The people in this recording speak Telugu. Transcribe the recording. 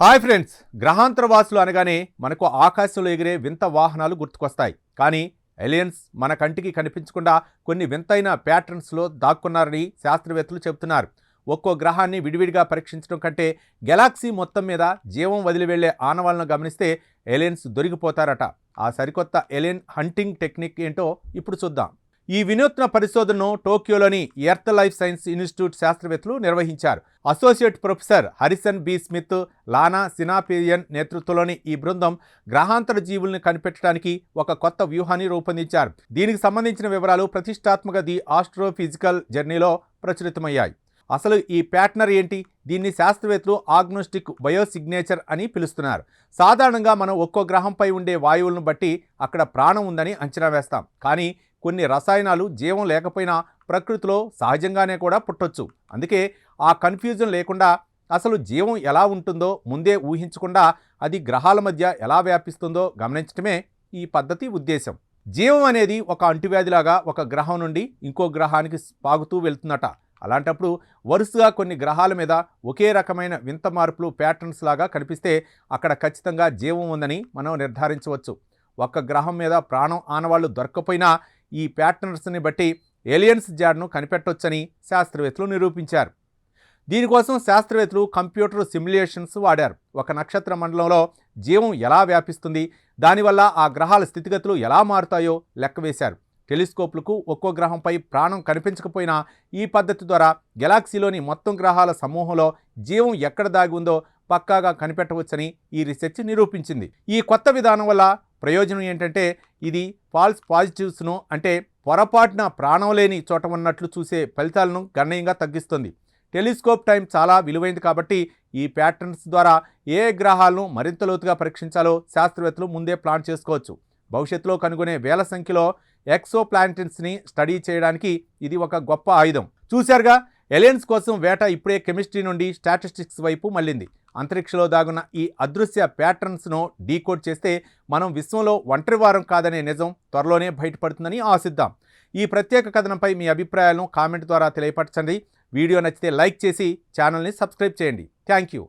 హాయ్ ఫ్రెండ్స్, గ్రహాంతర వాసులు అనగానే మనకు ఆకాశంలో ఎగిరే వింత వాహనాలు గుర్తుకొస్తాయి. కానీ ఎలియన్స్ మన కంటికి కనిపించకుండా కొన్ని వింతైన ప్యాటర్న్స్లో దాక్కున్నారని శాస్త్రవేత్తలు చెబుతున్నారు. ఒక్కో గ్రహాన్ని విడివిడిగా పరీక్షించడం కంటే గెలాక్సీ మొత్తం మీద జీవం వదిలి వెళ్లే ఆనవాళ్లను గమనిస్తే ఎలియన్స్ దొరికిపోతారట. ఆ సరికొత్త ఎలియన్ హంటింగ్ టెక్నిక్ ఏంటో ఇప్పుడు చూద్దాం. ఈ వినూత్న పరిశోధనను టోక్యోలోని ఎర్త్ లైఫ్ సైన్స్ ఇన్స్టిట్యూట్ శాస్త్రవేత్తలు నిర్వహించారు. Associate professor Harrison B Smith, Lana Sinapayen నేతృత్వంలోని ఈ బృందం గ్రహాంతర జీవుల్ని కనిపెట్టడానికి ఒక కొత్త వ్యూహాన్ని రూపొందించారు. దీనికి సంబంధించిన వివరాలు ప్రతిష్టాత్మక ది ఆస్ట్రోఫిజికల్ జర్నీలో ప్రచురితమయ్యాయి. అసలు ఈ ప్యాటర్న్ ఏంటి? దీన్ని శాస్త్రవేత్తలు ఆగ్నోస్టిక్ బయోసిగ్నేచర్ అని పిలుస్తున్నారు. సాధారణంగా మనం ఒక్కో గ్రహంపై ఉండే వాయువులను బట్టి అక్కడ ప్రాణం ఉందని అంచనా వేస్తాం. కానీ కొన్ని రసాయనాలు జీవం లేకపోయినా ప్రకృతిలో సహజంగానే కూడా పుట్టొచ్చు. అందుకే ఆ కన్ఫ్యూజన్ లేకుండా అసలు జీవం ఎలా ఉంటుందో ముందే ఊహించకుండా అది గ్రహాల మధ్య ఎలా వ్యాపిస్తుందో గమనించడమే ఈ పద్ధతి ఉద్దేశం. జీవం అనేది ఒక అంటువ్యాధిలాగా ఒక గ్రహం నుండి ఇంకో గ్రహానికి పాగుతూ వెళ్తుందట. అలాంటప్పుడు వరుసగా కొన్ని గ్రహాల మీద ఒకే రకమైన వింత మార్పులు ప్యాటర్న్స్ లాగా కనిపిస్తే అక్కడ ఖచ్చితంగా జీవం ఉందని మనం నిర్ధారించవచ్చు. ఒక్క గ్రహం మీద ప్రాణం ఆనవాళ్లు దొరక్కపోయినా ఈ ప్యాటర్న్స్ని బట్టి ఏలియన్స్ జాడ్ను కనిపెట్టొచ్చని శాస్త్రవేత్తలు నిరూపించారు. దీనికోసం శాస్త్రవేత్తలు కంప్యూటర్ సిమ్యులేషన్స్ వాడారు. ఒక నక్షత్ర మండలంలో జీవం ఎలా వ్యాపిస్తుంది, దానివల్ల ఆ గ్రహాల స్థితిగతులు ఎలా మారుతాయో లెక్కవేశారు. టెలిస్కోప్లకు ఒక్కో గ్రహంపై ప్రాణం కనిపించకపోయినా ఈ పద్ధతి ద్వారా గెలాక్సీలోని మొత్తం గ్రహాల సమూహంలో జీవం ఎక్కడ దాగి ఉందో పక్కాగా కనిపెట్టవచ్చని ఈ రీసెర్చ్ నిరూపించింది. ఈ కొత్త విధానం వల్ల ప్రయోజనం ఏంటంటే ఇది ఫాల్స్ పాజిటివ్స్ను, అంటే పొరపాటున ప్రాణం లేని చోట ఉన్నట్లు చూసే ఫలితాలను గణనీయంగా తగ్గిస్తుంది. టెలిస్కోప్ టైం చాలా విలువైంది కాబట్టి ఈ ప్యాటర్న్స్ ద్వారా ఏ గ్రహాలను మరింత లోతుగా పరీక్షించాలో శాస్త్రవేత్తలు ముందే ప్లాన్ చేసుకోవచ్చు. భవిష్యత్తులో కనుగొనే వేల సంఖ్యలో ఎక్సో ప్లానెట్స్ని స్టడీ చేయడానికి ఇది ఒక గొప్ప ఆయుధం. చూశారుగా, ఎలియన్స్ కోసం వేట ఇప్పుడే కెమిస్ట్రీ నుండి స్టాటిస్టిక్స్ వైపు మళ్ళింది. అంతరిక్షంలో దాగున్న ఈ అదృశ్య ప్యాటర్న్స్ను డీకోడ్ చేస్తే మనం విశ్వంలో ఒంటరి వారం కాదనే నిజం త్వరలోనే బయటపడుతుందని ఆశిద్దాం. ఈ ప్రత్యేక కథనంపై మీ అభిప్రాయాలను కామెంట్ ద్వారా తెలియపరచండి. వీడియో నచ్చితే లైక్ చేసి ఛానల్ని సబ్స్క్రైబ్ చేయండి. Thank you.